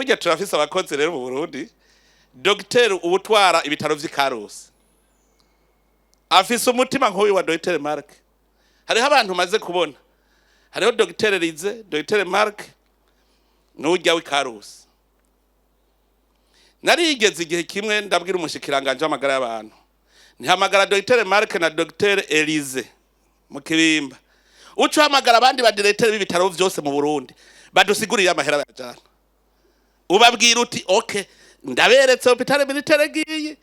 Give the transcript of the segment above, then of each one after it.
burya turafise abakozi rero mu Burundi. Dr. ubutwara ibitaro vy'Ikarusi afise umutima nk'uyu wa Dr. Mark. Hariho abantu maze kubona, hariho Dr. Rize, Dr. Mark n'urya w'Ikarusi. Narigeze igihe kimwe ndabwira umushikiranganje w'amagara y'abantu, ntihamagara Dr. Mark na Dr. Elize mu Kibimba, uco hamagara abandi ba directeur b'ibitaro vyose mu Burundi badusigurira amahera bajana, ubabwira uti okay ndaberetse hôpital militaire giye,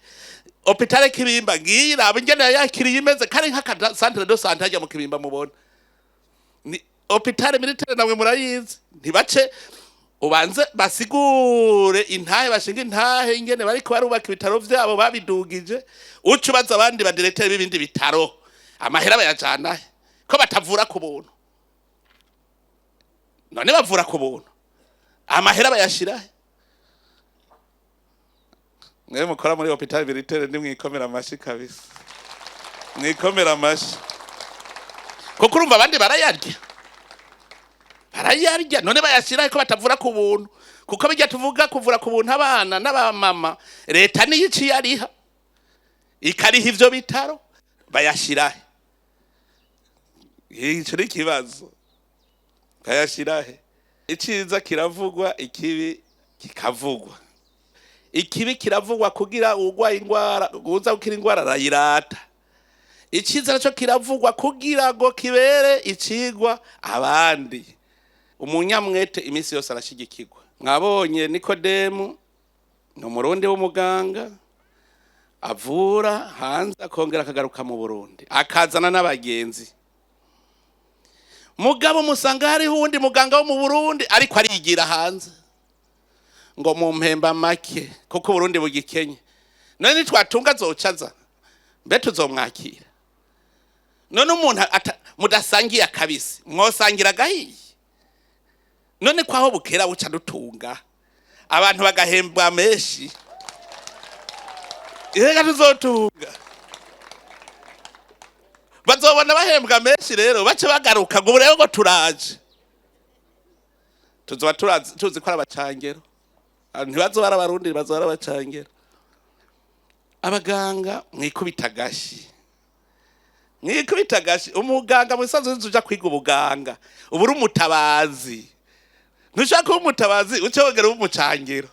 hôpital Kibimba giye, nabo ingene yakiriye imeze kare nka centre de santé ajya mu Kibimba mubona ni hôpital militaire, namwe murayizi. Ntibace ubanze basigure intahe, bashinga intahe ingene bariko barubaka ibitaro vyabo babidugije, ucubaza abandi ba directeur b'ibindi bitaro amahera bayajana ko batavura ku buntu. None bavura ku buntu, amahera bayashira. Mwe mukora muri hôpital militaire ndi mwikomera amashi kabisa, mwikomera amashi kuko urumva abandi barayarya, barayarya. None bayashira ko batavura ku buntu, kuko bijya tuvuga kuvura ku buntu abana n'abamama leta niyo iciye ariha ikariha ivyo bitaro bayashira. Ico ni kibazo, bayashirahe. Iciza kiravugwa, ikibi kikavugwa. Ikibi kiravugwa kugira urwaye ingwara uza gukira ingwara arayirata. Iciza naco kiravugwa kugira ngo kibere icigwa abandi. Umunyamwete imisi yose arashigikirwa. Mwabonye Nikodemu no Murundi w'umuganga avura hanze akongera akagaruka mu Burundi akazana n'abagenzi. Mugabo musanga hariho uwundi muganga wo mu Burundi ariko arigira hanze ngo mu mpemba make kuko Burundi bugikenye. None nitwatunga zocaza mbe tuzomwakira. None umuntu mudasangiye akabisi mwosangira gahiye. None kwaho bukera buca dutunga abantu bagahembwa menshi, irega tuzotunga bazobona bahembwa menshi, rero bace bagaruka ngo rero ngo turaje tuzoba tuzi ko abacangero ntibazobara abarundi, bazobara abacangero. Abaganga mwikubita gashi, mwikubita gashi. Umuganga musanzwe uja kwiga ubuganga uburi umutabazi, ntushaka kuba umutabazi uce wogera umucangero.